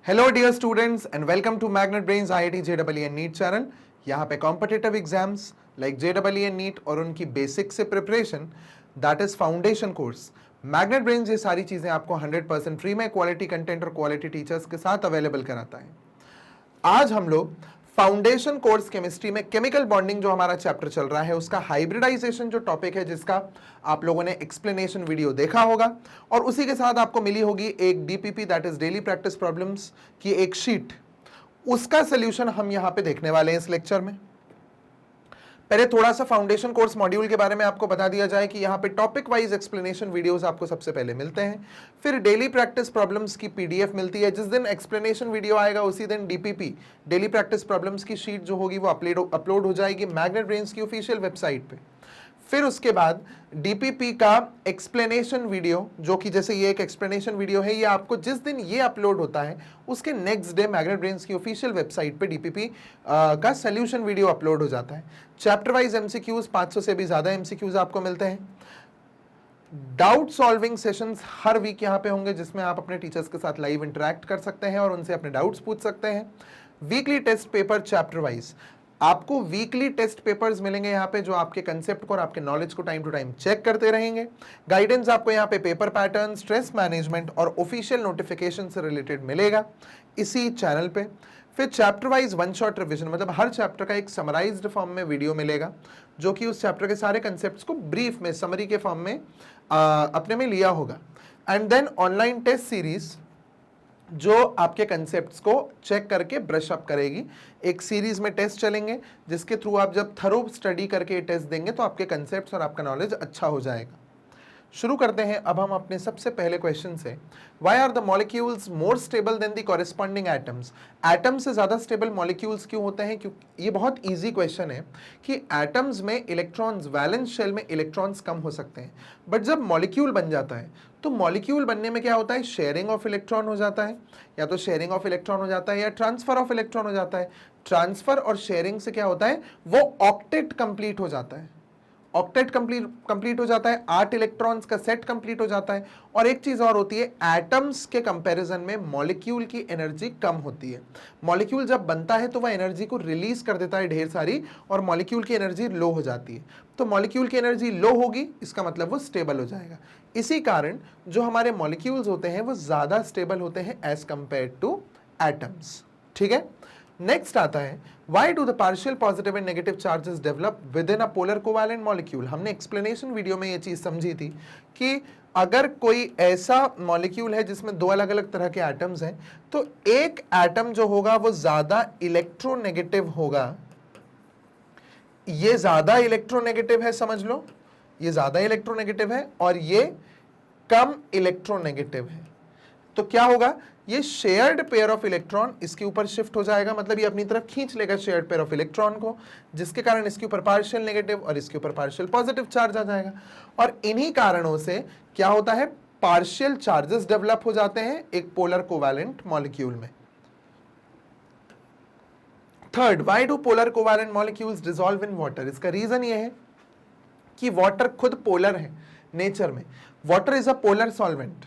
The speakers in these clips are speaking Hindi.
Hello dear students and welcome to Magnet Brains IIT JEE and NEET channel. यहाँ पे competitive exams like JEE and NEET और उनकी बेसिक से preparation, that is foundation course. Magnet Brains ये सारी चीजें आपको 100% फ्री में क्वालिटी कंटेंट और क्वालिटी टीचर्स के साथ अवेलेबल कराता है। आज हम लोग फाउंडेशन कोर्स केमिस्ट्री में केमिकल बॉन्डिंग जो हमारा चैप्टर चल रहा है उसका हाइब्रिडाइजेशन जो टॉपिक है, जिसका आप लोगों ने एक्सप्लेनेशन वीडियो देखा होगा और उसी के साथ आपको मिली होगी एक DPP that is daily practice problems की एक शीट। उसका सोल्यूशन हम यहां पे देखने वाले हैं इस लेक्चर में। पहले थोड़ा सा फाउंडेशन कोर्स मॉड्यूल के बारे में आपको बता दिया जाए कि यहाँ पे टॉपिक वाइज एक्सप्लेनेशन वीडियोस आपको सबसे पहले मिलते हैं, फिर डेली प्रैक्टिस प्रॉब्लम्स की पीडीएफ मिलती है। जिस दिन एक्सप्लेनेशन वीडियो आएगा उसी दिन डीपीपी डेली प्रैक्टिस प्रॉब्लम्स की शीट जो होगी वो अपलोड हो जाएगी मैग्नेट ब्रेन्स की ऑफिशियल वेबसाइट पे। फिर उसके बाद डीपीपी का एक्सप्लेनेशन वीडियो, जो कि जैसे ये एक एक्सप्लेनेशन वीडियो है, ये आपको जिस दिन ये अपलोड होता है उसके नेक्स्ट डे मैग्नेट ब्रेन्स की ऑफिशियल वेबसाइट पे डीपीपी का सोल्यूशन वीडियो अपलोड हो जाता है। चैप्टर वाइज एमसीक्यूज 500 से भी ज्यादा एमसीक्यूज आपको मिलते हैं। डाउट सॉल्विंग सेशंस हर वीक यहाँ पे होंगे, जिसमें आप अपने टीचर्स के साथ लाइव इंटरेक्ट कर सकते हैं और उनसे अपने डाउट्स पूछ सकते हैं। Weekly test paper chapter wise आपको वीकली टेस्ट पेपर्स मिलेंगे यहाँ पे, जो आपके कंसेप्ट को और आपके नॉलेज को टाइम टू टाइम चेक करते रहेंगे। गाइडेंस आपको यहाँ पे पेपर पैटर्न, स्ट्रेस मैनेजमेंट और ऑफिशियल नोटिफिकेशन से रिलेटेड मिलेगा इसी चैनल पे। फिर chapter wise one shot revision, मतलब हर चैप्टर का एक समराइज्ड फॉर्म में वीडियो मिलेगा, जो कि उस चैप्टर के सारे कंसेप्ट को ब्रीफ में समरी के फॉर्म में अपने में लिया होगा। And then online test series जो आपके कंसेप्ट्स को चेक करके ब्रश अप करेगी। एक सीरीज में टेस्ट चलेंगे जिसके थ्रू आप जब थरो स्टडी करके टेस्ट देंगे तो आपके कंसेप्ट्स और आपका नॉलेज अच्छा हो जाएगा। शुरू करते हैं अब हम अपने सबसे पहले क्वेश्चन से। Why are the molecules more stable than the corresponding atoms? Atom से ज्यादा स्टेबल मॉलिक्यूल्स क्यों होते हैं? क्योंकि ये बहुत इजी क्वेश्चन है कि एटम्स में इलेक्ट्रॉन्स, वैलेंस शेल में इलेक्ट्रॉन्स कम हो सकते हैं, बट जब मॉलिक्यूल बन जाता है तो मॉलिक्यूल बनने में क्या होता है, शेयरिंग ऑफ इलेक्ट्रॉन हो जाता है, या तो शेयरिंग ऑफ इलेक्ट्रॉन हो जाता है या ट्रांसफर ऑफ इलेक्ट्रॉन हो जाता है। ट्रांसफर और शेयरिंग से क्या होता है, वो ऑक्टेट कंप्लीट हो जाता है। ऑक्टेट कंप्लीट हो जाता है, 8 इलेक्ट्रॉन्स का सेट कंप्लीट हो जाता है। और एक चीज और होती है, एटम्स के कंपैरिजन में मॉलिक्यूल की एनर्जी कम होती है। मॉलिक्यूल जब बनता है तो वह एनर्जी को रिलीज कर देता है ढेर सारी, और मॉलिक्यूल की एनर्जी लो हो जाती है। तो मॉलिक्यूल की एनर्जी लो होगी, इसका मतलब वो स्टेबल हो जाएगा। इसी कारण जो हमारे मॉलिक्यूल्स होते हैं वो ज्यादा स्टेबल होते हैं एज कंपेयर टू एटम्स। ठीक है, नेक्स्ट आता है, why do the partial positive and negative charges develop with in a polar covalent molecule. हमने एक्सप्लेनेशन वीडियो में ये चीज समझी थी कि अगर कोई ऐसा मॉलिक्यूल है जिसमें दो अलग अलग तरह के एटम्स हैं, तो एक एटम जो होगा वो ज्यादा इलेक्ट्रोनेगेटिव होगा। ये ज्यादा इलेक्ट्रोनेगेटिव है, समझ लो, ये ज्यादा इलेक्ट्रोनेगेटिव है और ये कम इलेक्ट्रोनेगेटिव है। तो क्या होगा, ये शेयर्ड पेयर ऑफ इलेक्ट्रॉन इसके ऊपर शिफ्ट हो जाएगा, मतलब ये अपनी तरफ खींच लेगा शेयर्ड पेयर ऑफ इलेक्ट्रॉन को, जिसके कारण इसके ऊपर पार्शियल नेगेटिव और इसके ऊपर पार्शियल पॉजिटिव चार्ज आ जाएगा। और इन्हीं कारणों से क्या होता है, पार्शियल चार्जेस डेवलप हो जाते हैं एक पोलर कोवैलेंट मॉलिक्यूल में। Third, why do polar covalent molecules dissolve in water. इसका रीजन ये है कि वाटर खुद पोलर है नेचर में। Water is a polar solvent.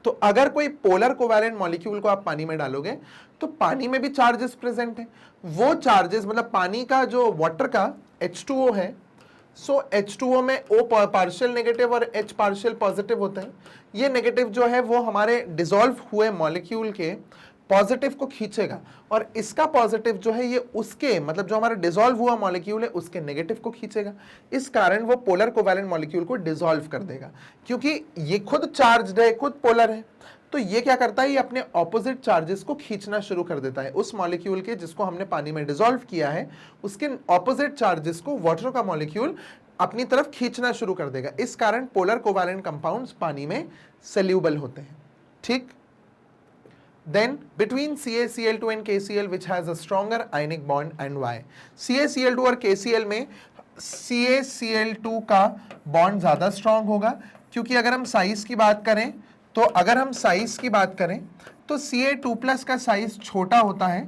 तो अगर कोई पोलर कोवैलेंट मॉलिक्यूल को आप पानी में डालोगे तो पानी में भी चार्जेस प्रेजेंट हैं। वो चार्जेस, मतलब पानी का जो वाटर का H2O है, सो H2O में O पार्शियल नेगेटिव और H पार्शियल पॉजिटिव होते हैं। ये नेगेटिव जो है वो हमारे डिसॉल्व हुए मॉलिक्यूल के पॉजिटिव को खींचेगा, और इसका पॉजिटिव जो है ये उसके, मतलब जो हमारा डिसॉल्व हुआ मॉलिक्यूल है उसके नेगेटिव को खींचेगा। इस कारण वो पोलर कोवैलेंट मॉलिक्यूल को डिसॉल्व कर देगा, क्योंकि ये खुद चार्ज्ड है, खुद पोलर है। तो ये क्या करता है, ये अपने ऑपोजिट चार्जेस को खींचना शुरू कर देता है। उस मॉलिक्यूल के जिसको हमने पानी में डिसॉल्व किया है उसके ऑपोजिट चार्जेस को वाटर का मॉलिक्यूल अपनी तरफ खींचना शुरू कर देगा। इस कारण पोलर कोवैलेंट कंपाउंड्स पानी में सोल्यूबल होते हैं। ठीक, then between CaCl2 and KCl which has a stronger ionic bond and why। CaCl2 और KCl में CaCl2 का बॉन्ड ज्यादा स्ट्रांग होगा, क्योंकि अगर हम साइज की बात करें तो Ca2+ का साइज छोटा होता है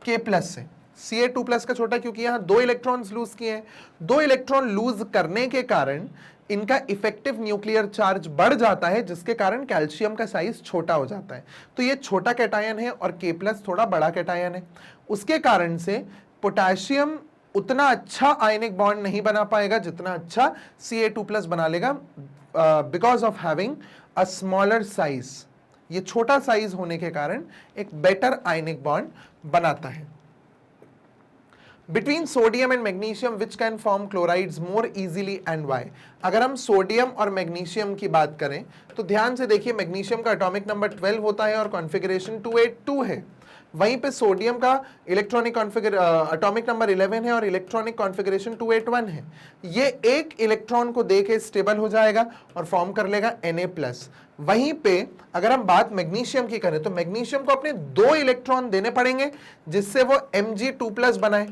K+ से। Ca2+ का छोटा क्योंकि यहां 2 इलेक्ट्रॉन्स लूज किए हैं। 2 इलेक्ट्रॉन लूज करने के कारण इनका इफेक्टिव न्यूक्लियर चार्ज बढ़ जाता है, जिसके कारण कैल्शियम का साइज छोटा हो जाता है। तो ये छोटा कैटायन है और K+ थोड़ा बड़ा कैटायन है। उसके कारण से पोटेशियम उतना अच्छा आयनिक बॉन्ड नहीं बना पाएगा जितना अच्छा Ca2+ बना लेगा, because of having a smaller size. ये छोटा साइज होने के कारण एक बेटर आयनिक बॉन्ड बनाता है। Between sodium and magnesium which can form chlorides more easily and why. अगर हम सोडियम और मैग्नीशियम की बात करें तो ध्यान से देखिए, मैग्नीशियम का एटॉमिक नंबर 12 होता है और कॉन्फ़िगरेशन 282 है। वहीं पे सोडियम का इलेक्ट्रॉनिक एटॉमिक नंबर 11 है और इलेक्ट्रॉनिक कॉन्फ़िगरेशन 281 है। ये एक इलेक्ट्रॉन को देके स्टेबल हो जाएगा और फॉर्म कर लेगा Na+। वहीं पे अगर हम बात मैग्नीशियम की करें तो मैग्नीशियम को अपने 2 इलेक्ट्रॉन देने पड़ेंगे जिससे वो Mg2+ बनाए।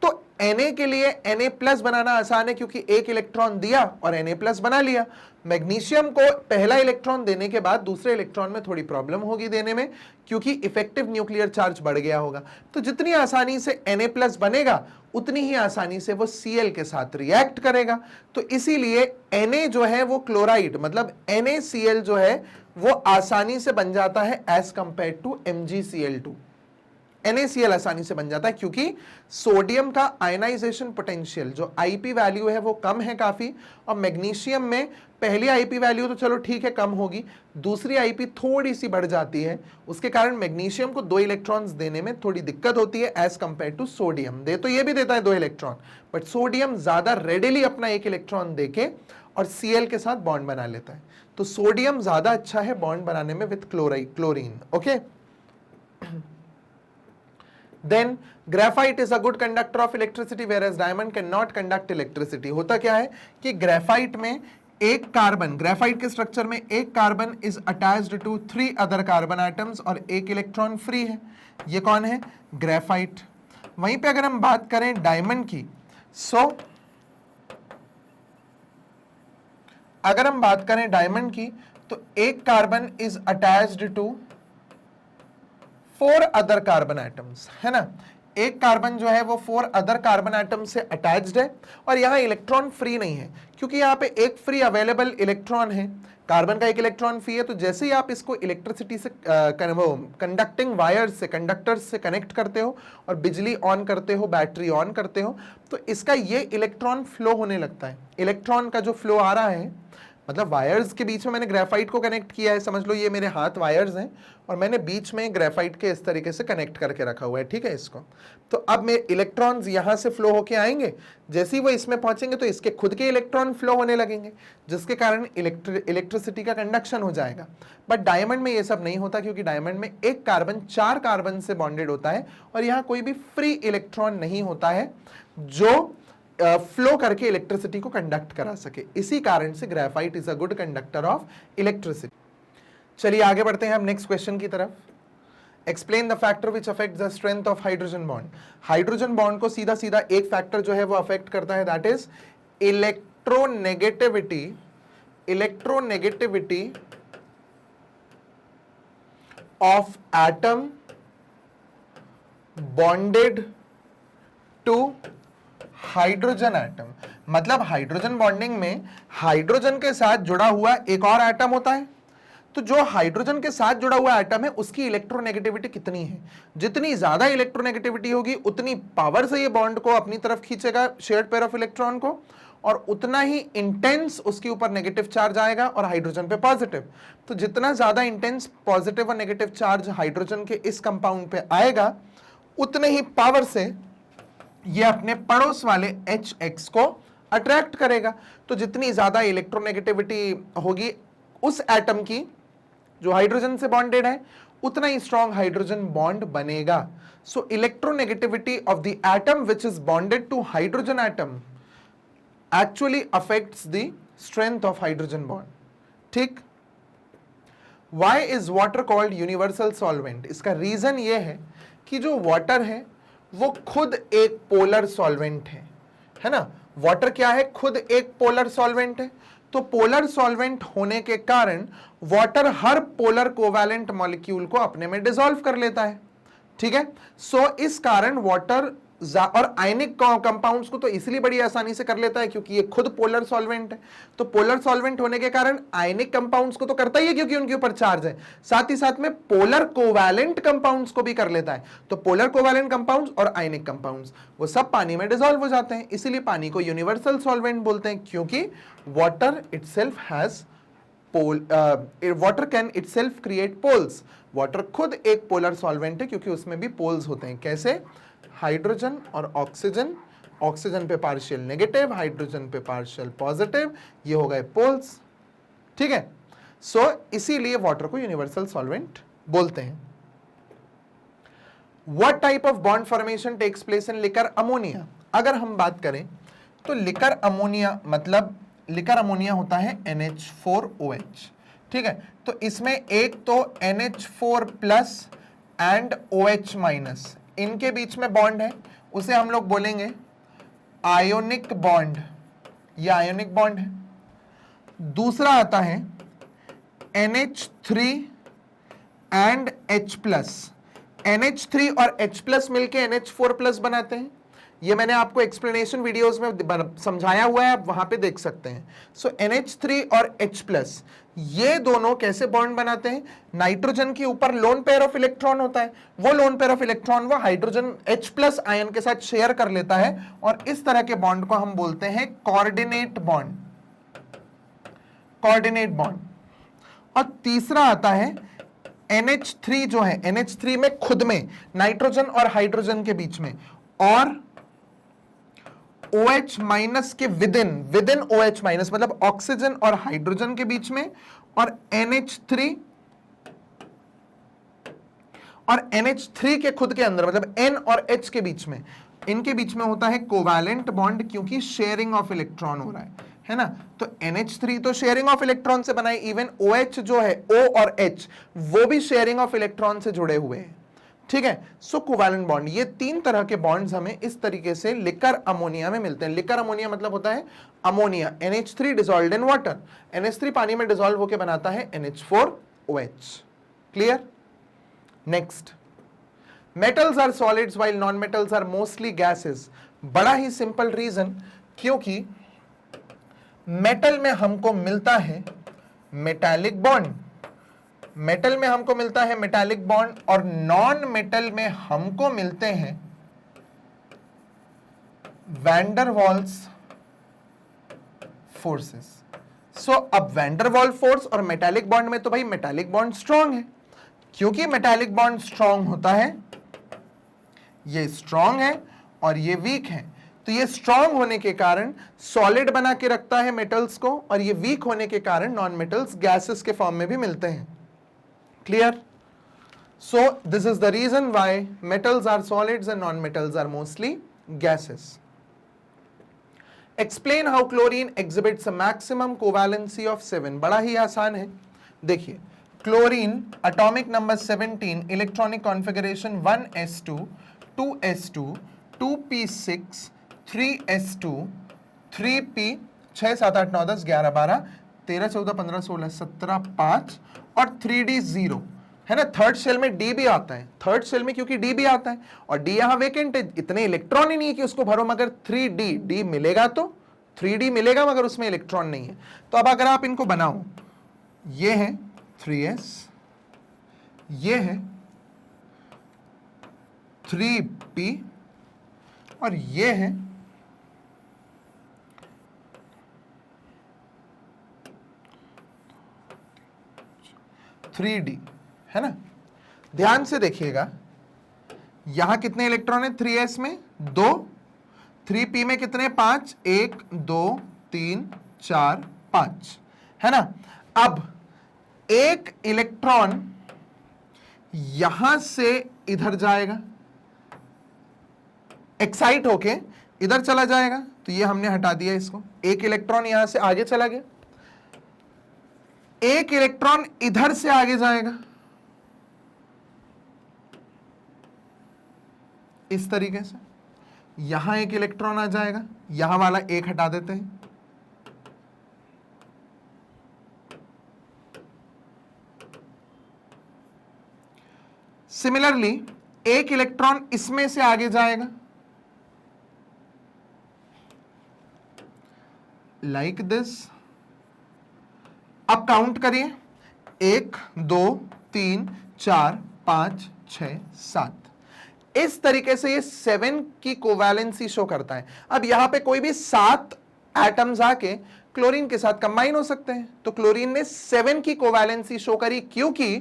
तो Na के लिए Na+ बनाना आसान है क्योंकि एक इलेक्ट्रॉन दिया और Na+ बना लिया। मैग्नीशियम को पहला इलेक्ट्रॉन देने के बाद दूसरे इलेक्ट्रॉन में थोड़ी प्रॉब्लम होगी देने में, क्योंकि इफेक्टिव न्यूक्लियर चार्ज बढ़ गया होगा। तो जितनी आसानी से Na+ बनेगा उतनी ही आसानी से वो Cl के साथ रिएक्ट करेगा। तो इसीलिए Na जो है वो क्लोराइड मतलब NaCl जो है वो आसानी से बन जाता है as compare to MgCl2। NaCl आसानी से बन जाता है क्योंकि सोडियम का आयनाइजेशन पोटेंशियल जो IP वैल्यू है वो कम है काफी, और मैग्नीशियम में पहली IP वैल्यू तो चलो ठीक है कम होगी, दूसरी IP थोड़ी सी बढ़ जाती है। उसके कारण मैग्नीशियम को 2 इलेक्ट्रॉन्स देने में थोड़ी दिक्कत होती है एज कंपेयर टू सोडियम। दे तो ये भी देता है 2 इलेक्ट्रॉन, बट सोडियम ज्यादा रेडिली अपना 1 इलेक्ट्रॉन देके और Cl के साथ बॉन्ड बना लेता है। तो सोडियम ज्यादा अच्छा है बॉन्ड बनाने में with chlorine. Okay, then graphite is a good conductor of electricity whereas diamond cannot conduct electricity। होता क्या है कि ग्रेफाइट में एक कार्बन, ग्रेफाइट के स्ट्रक्चर में एक carbon is attached to 3 other carbon atoms और एक इलेक्ट्रॉन फ्री है। ये कौन है? ग्रेफाइट। वहीं पे अगर हम बात करें डायमंड की, अगर हम बात करें डायमंड की तो एक carbon is attached to 4 other carbon atoms, है ना। एक कार्बन जो है वो 4 अदर कार्बन एटम से अटैच्ड है और यहां इलेक्ट्रॉन फ्री नहीं है क्योंकि यहां पे एक फ्री अवेलेबल इलेक्ट्रॉन है। कार्बन का एक इलेक्ट्रॉन फ्री है, तो जैसे ही आप इसको इलेक्ट्रिसिटी से कंडक्टिंग वायर्स से, कंडक्टर्स से कनेक्ट करते हो और बिजली ऑन करते हो, बैटरी ऑन करते हो, तो इसका ये इलेक्ट्रॉन फ्लो होने लगता है। इलेक्ट्रॉन का जो फ्लो आ रहा है, मतलब वायर्स के बीच में मैंने ग्रेफाइट को कनेक्ट किया है, समझ लो ये मेरे हाथ वायर्स हैं और मैंने बीच में ग्रेफाइट के इस तरीके से कनेक्ट करके रखा हुआ है, ठीक है इसको। तो अब मेरे इलेक्ट्रॉन्स यहां से फ्लो होके आएंगे, जैसे ही वो इसमें पहुंचेंगे तो इसके खुद के इलेक्ट्रॉन फ्लो होने लगेंगे, जिसके कारण इलेक्ट्रिसिटी का कंडक्शन हो जाएगा। बट डायमंड में ये सब नहीं होता क्योंकि डायमंड में एक कार्बन 4 कार्बन से बॉन्डेड होता है और यहाँ कोई भी फ्री इलेक्ट्रॉन नहीं होता है जो फ्लो करके इलेक्ट्रिसिटी को कंडक्ट करा सके। इसी कारण से graphite is a good conductor of electricity. चलिए आगे बढ़ते हैं हम नेक्स्ट क्वेश्चन की तरफ। Explain the factor which affect the strength of hydrogen bond. Hydrogen bond को सीधा सीधा एक फैक्टर जो है वो अफेक्ट करता है, that is electronegativity of atom bonded to hydrogen atom. मतलब हाइड्रोजन बॉन्डिंग में हाइड्रोजन के साथ जुड़ा हुआ एक और एटम होता है, तो जो हाइड्रोजन के साथ जुड़ा हुआ एटम है उसकी इलेक्ट्रोनेगेटिविटी कितनी है। जितनी ज्यादा इलेक्ट्रोनेगेटिविटी होगी उतनी पावर से ये बॉन्ड को अपनी तरफ खींचेगा, शेयर्ड पेयर ऑफ इलेक्ट्रॉन को, और उतना ही इंटेंस उसके ऊपर नेगेटिव चार्ज आएगा और हाइड्रोजन पे पॉजिटिव। तो जितना ज्यादा इंटेंस पॉजिटिव और नेगेटिव चार्ज हाइड्रोजन के इस कंपाउंड पे आएगा उतने ही पावर से ये अपने पड़ोस वाले HX को अट्रैक्ट करेगा। तो जितनी ज्यादा इलेक्ट्रोनेगेटिविटी होगी उस एटम की जो हाइड्रोजन से बॉन्डेड है, उतना ही स्ट्रॉन्ग हाइड्रोजन बॉन्ड बनेगा। So electronegativity of the atom which is bonded to hydrogen atom actually affects the strength of hydrogen bond. ठीक। Why is water called universal solvent? इसका रीजन ये है कि जो वाटर है वो खुद एक पोलर सॉल्वेंट है ना। वाटर क्या है? खुद एक पोलर सॉल्वेंट है। तो पोलर सॉल्वेंट होने के कारण वाटर हर पोलर कोवैलेंट मॉलिक्यूल को अपने में डिसॉल्व कर लेता है। ठीक है। सो इस कारण वाटर और आयनिक कंपाउंड्स को तो इसलिए बड़ी आसानी से कर लेता है क्योंकि ये खुद पोलर सॉल्वेंट है। तो पोलर सॉल्वेंट होने के कारण आयनिक कंपाउंड्स को तो करता ही है क्योंकि उनके ऊपर चार्ज है, साथ ही साथ में पोलर कोवैलेंट कंपाउंड्स को भी कर लेता है। तो पोलर कोवैलेंट कंपाउंड्स और आयनिक कंपाउंड्स वो सब पानी में डिसॉल्व हो जाते हैं, इसीलिए पानी को यूनिवर्सल सॉल्वेंट बोलते हैं, क्योंकि water itself has water can itself create poles. Water खुद एक पोलर सॉल्वेंट है क्योंकि उसमें भी पोल्स होते हैं। कैसे? हाइड्रोजन और ऑक्सीजन, ऑक्सीजन पे पार्शियल नेगेटिव, हाइड्रोजन पे पार्शियल पॉजिटिव, ये हो गए पोल्स। ठीक है। सो इसीलिए वाटर को यूनिवर्सल सॉल्वेंट बोलते हैं। What type of bond formation takes place in liquor ammonia? अगर हम बात करें तो लिकर अमोनिया मतलब लिकर अमोनिया होता है NH4OH। ठीक है। तो इसमें एक तो NH4 plus and OH minus, इनके बीच में बॉन्ड है, उसे हम लोग बोलेंगे आयोनिक बॉन्ड, ये आयोनिक बॉन्ड है। दूसरा आता है NH3 and H plus, NH3 और H प्लस मिलके NH4 प्लस बनाते हैं। ये मैंने आपको एक्सप्लेनेशन वीडियोस में समझाया हुआ है, आप वहां पे देख सकते हैं। सो NH3 और H प्लस ये दोनों कैसे बॉन्ड बनाते हैं? नाइट्रोजन के ऊपर लोन पेयर ऑफ इलेक्ट्रॉन होता है, वो लोन पेयर ऑफ इलेक्ट्रॉन वो हाइड्रोजन H प्लस आयन के साथ शेयर कर लेता है, और इस तरह के बॉन्ड को हम बोलते हैं कोऑर्डिनेट बॉन्ड, कोऑर्डिनेट बॉन्ड। और तीसरा आता है NH3 जो है, NH3 में खुद में नाइट्रोजन और हाइड्रोजन के बीच में, और OH माइनस के विदिन OH माइनस मतलब ऑक्सीजन और हाइड्रोजन के बीच में, और NH3 और NH3 के खुद के अंदर मतलब N और H के बीच में, इनके बीच में होता है कोवैलेंट बॉन्ड, क्योंकि शेयरिंग ऑफ इलेक्ट्रॉन हो रहा है ना। तो NH3 तो शेयरिंग ऑफ इलेक्ट्रॉन से बना है, इवन OH जो है O और H वो भी शेयरिंग ऑफ इलेक्ट्रॉन से जुड़े हुए हैं। ठीक है। सो कोवैलेंट बॉन्ड, ये तीन तरह के बॉन्ड्स हमें इस तरीके से लिकर अमोनिया में मिलते हैं। लिकर अमोनिया मतलब होता है ammonia, NH3 dissolved in water, NH3 पानी में डिसॉल्व होकर बनाता है NH4OH। Clear? Next, metals are solids while non metals are mostly gases. बड़ा ही सिंपल रीजन, क्योंकि मेटल में हमको मिलता है मेटालिक बॉन्ड, मेटल में हमको मिलता है मेटालिक बॉन्ड, और नॉन मेटल में हमको मिलते हैं वैन डर वाल्स फोर्सेस। सो अब वैन डर वाल्स फोर्स और मेटालिक बॉन्ड में तो भाई मेटालिक बॉन्ड स्ट्रांग है, क्योंकि मेटालिक बॉन्ड स्ट्रांग होता है, ये स्ट्रांग है और ये वीक है। तो ये स्ट्रांग होने के कारण सॉलिड बना के रखता है मेटल्स को, और ये वीक होने के कारण नॉन मेटल्स गैसेस के फॉर्म में भी मिलते हैं। Clear? So this is the reason why metals are solids and non-metals are mostly gases. Explain how chlorine exhibits a maximum covalency of 7. बड़ा ही आसान है। देखिए, chlorine atomic number 17, electronic configuration 1s2, 2s2, 2p6, 3s2, 3p, 6 7 8 9 10 11 12 13 14 15 16 17 5 और 3d 0 है ना। थर्ड शेल में d भी आता है, थर्ड शेल में क्योंकि d भी आता है, और d यहां वेकेंट है, इतने इलेक्ट्रॉन ही नहीं है कि उसको भरो, मगर 3d मिलेगा तो 3d मिलेगा, मगर उसमें इलेक्ट्रॉन नहीं है। तो अब अगर आप इनको बनाओ, ये है 3s, ये है 3p, और ये है 3d, है ना। ध्यान से देखिएगा, यहां कितने इलेक्ट्रॉन है 3s में? 2, 3p में कितने? 5, 1 2 3 4 5, है ना। अब एक इलेक्ट्रॉन यहां से इधर जाएगा, एक्साइट होके इधर चला जाएगा, तो ये हमने हटा दिया इसको। एक इलेक्ट्रॉन यहां से आगे चला गया, एक इलेक्ट्रॉन इधर से आगे जाएगा, इस तरीके से यहां एक इलेक्ट्रॉन आ जाएगा, यहां वाला एक हटा देते हैं, सिमिलरली एक इलेक्ट्रॉन इसमें से आगे जाएगा, लाइक दिस। अब काउंट करिए, 1 2 3 4 5 6 7। इस तरीके से ये 7 की कोवैलेंसी शो करता है। अब यहां पे कोई भी 7 एटम्स आके क्लोरीन के साथ कंबाइन हो सकते हैं, तो क्लोरीन ने 7 की कोवैलेंसी शो करी, क्योंकि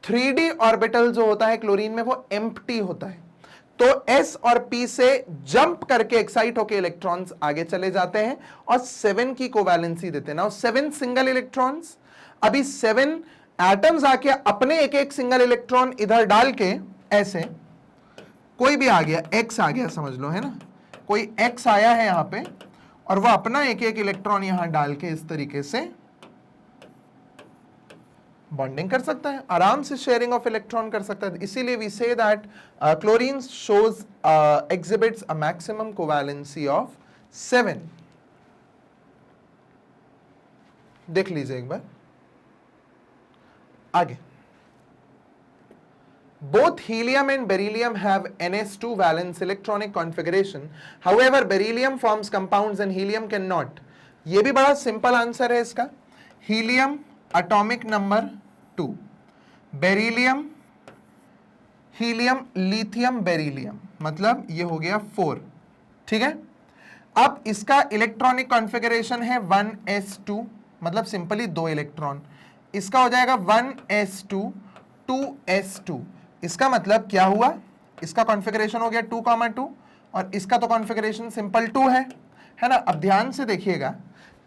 3d ऑर्बिटल जो होता है क्लोरीन में वो एम्प्टी होता है। तो s और p से जंप करके एक्साइट होके इलेक्ट्रॉन्स आगे चले जाते हैं और 7 की कोवैलेंसी देते हैं। नाउ 7 सिंगल इलेक्ट्रॉन्स, अभी 7 एटम्स आके अपने एक एक सिंगल इलेक्ट्रॉन इधर डाल के, ऐसे कोई भी आ गया, x आ गया समझ लो, है ना, कोई x आया है यहां पे और वो अपना एक एक इलेक्ट्रॉन यहां डाल के इस तरीके से बॉन्डिंग कर सकता है, आराम से शेयरिंग ऑफ इलेक्ट्रॉन कर सकता है। इसीलिए we see that chlorine shows exhibits a maximum covalency of 7। देख लीजिए एक बार आगे। Both helium and beryllium have NS2 valence electronic configuration. However, beryllium forms compounds and helium cannot. ये भी बड़ा सिंपल आंसर है इसका। Helium atomic number 2, beryllium, helium, lithium, beryllium, मतलब ये हो गया 4। ठीक है, अब इसका इलेक्ट्रॉनिक कॉन्फ़िगरेशन है 1s2, मतलब सिंपली 2 इलेक्ट्रॉन। इसका हो जाएगा 1s2 2s2। इसका मतलब क्या हुआ, इसका कॉन्फ़िगरेशन हो गया 2,2 और इसका तो कॉन्फ़िगरेशन सिंपल 2 है ना। अब ध्यान से देखिएगा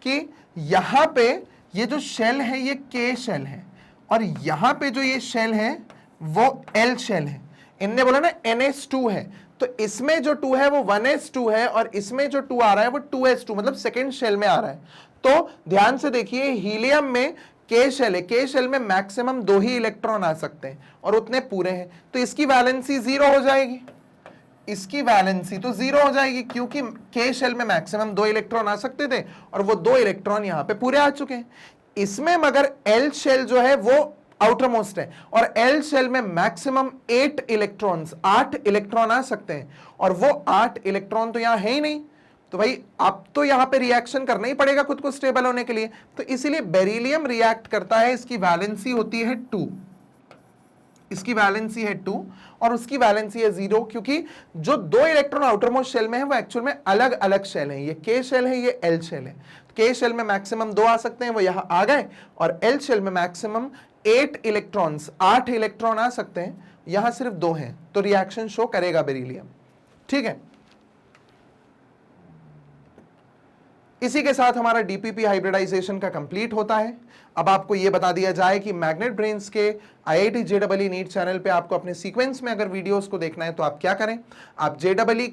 कि यहां पे ये जो शेल है ये K शेल है और यहां पे जो ये शेल है वो L शेल है। इनने बोला ना NS2 है, तो इसमें जो 2 है वो 1s2 है और इसमें जो 2 आ रहा है वो 2s2, मतलब सेकेंड शेल में आ रहा है। तो ध्यान से देखिए, हीलियम में K शेल है, K शेल में मैक्सिमम 2 ही इलेक्ट्रॉन आ सकते हैं और उतने पूरे हैं, तो इसकी वैलेंसी 0 हो जाएगी। इसकी वैलेंसी तो 0 हो जाएगी क्योंकि K शेल में मैक्सिमम 2 इलेक्ट्रॉन आ सकते थे और वो 2 इलेक्ट्रॉन यहां पे पूरे आ चुके हैं। इसमें मगर L शेल जो है वो आउटर मोस्ट है और L शेल में मैक्सिमम 8 इलेक्ट्रॉन्स, 8 इलेक्ट्रॉन आ सकते हैं और वो 8 इलेक्ट्रॉन तो यहां है ही नहीं। तो भाई अब तो यहां पे रिएक्शन करना ही पड़ेगा खुद को स्टेबल होने के लिए, तो इसीलिए बेरिलियम रिएक्ट करता है। इसकी वैलेंसी होती है 2, इसकी वैलेंसी है 2 और उसकी वैलेंसी है 0, क्योंकि जो 2 इलेक्ट्रॉन आउटर मोस्ट शेल में है वो एक्चुअल में अलग अलग शेल है। ये K शेल है, ये L शेल है। K शेल में मैक्सिमम 2 आ सकते हैं, वो यहां आ गए, और L शेल में मैक्सिमम 8 इलेक्ट्रॉन्स, 8 इलेक्ट्रॉन आ सकते हैं, यहां सिर्फ 2 हैं, तो रिएक्शन शो करेगा बेरिलियम। ठीक है, इसी के साथ हमारा डीपीपी हाइब्रिडाइजेशन का कंप्लीट होता है। अब आपको यह बता दिया जाए कि मैग्नेट ब्रेन्स के आईआईटी जेईई नीट चैनल पे आपको अपने सीक्वेंस में अगर वीडियोस को देखना है तो आप क्या करें, आप जेईई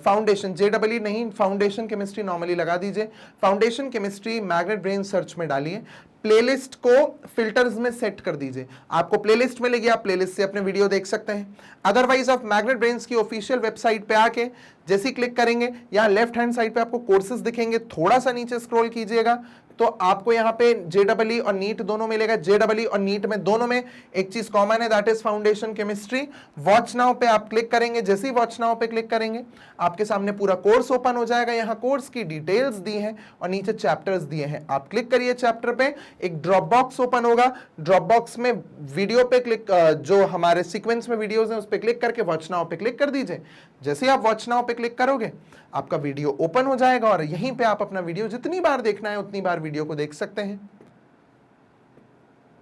फाउंडेशन, जेईई नहीं फाउंडेशन केमिस्ट्री नॉर्मली लगा दीजिए, foundation chemistry magnet brains search में डालिए, प्लेलिस्ट को फिल्टर्स में सेट कर दीजिए, आपको प्लेलिस्ट मिलेगी, आप प्लेलिस्ट से अपने वीडियो देख सकते हैं। अदरवाइज आप मैग्नेट ब्रेन्स की ऑफिशियल वेबसाइट पे आके जैसे ही क्लिक करेंगे, यहाँ लेफ्ट हैंड साइड पे आपको कोर्सेज दिखेंगे, थोड़ा सा नीचे स्क्रॉल कीजिएगा तो आपको यहाँ पे जेईई और नीट दोनों मिलेगा। जेईई और नीट में दोनों में एक चीज कॉमन है, that is foundation chemistry. Watch now पे आप क्लिक करेंगे, जैसे ही वॉच नाउ पे क्लिक करेंगे आपके सामने पूरा कोर्स ओपन हो जाएगा। यहाँ कोर्स की डिटेल्स दी हैं और नीचे चैप्टर्स दिए हैं, आप क्लिक करिए चैप्टर पे, एक ड्रॉप बॉक्स ओपन होगा, ड्रॉप बॉक्स में वीडियो पे क्लिक, जो हमारे सीक्वेंस में वीडियोज हैं उस पर क्लिक करके वॉच नाउ पे क्लिक कर दीजिए। जैसे ही आप वॉच नाउ पे क्लिक करोगे आपका वीडियो ओपन हो जाएगा और यहीं पे आप अपना वीडियो जितनी बार देखना है उतनी बार वीडियो को देख सकते हैं।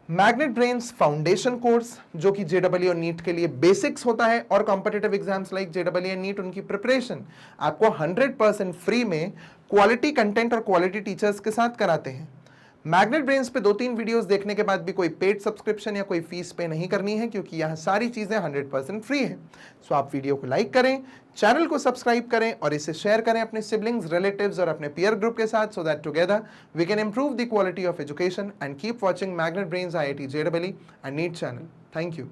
मैग्नेट ब्रेन्स फाउंडेशन कोर्स जो कि जेईई और नीट के लिए बेसिक्स होता है और competitive exams like JEE and NEET उनकी प्रिपरेशन आपको 100% फ्री में क्वालिटी कंटेंट और क्वालिटी टीचर्स के साथ कराते हैं। मैग्नेट ब्रेन्स पे 2-3 वीडियोस देखने के बाद भी कोई पेड सब्सक्रिप्शन या कोई फीस पे नहीं करनी है, क्योंकि यहाँ सारी चीजें 100% फ्री है। सो आप वीडियो को लाइक करें, चैनल को सब्सक्राइब करें और इसे शेयर करें अपने सिबलिंग्स, रिलेटिव्स और अपने पीयर ग्रुप के साथ, so that together we can improve the quality of education and keep watching Magnet Brains IIT JEE and NEET channel. Thank you.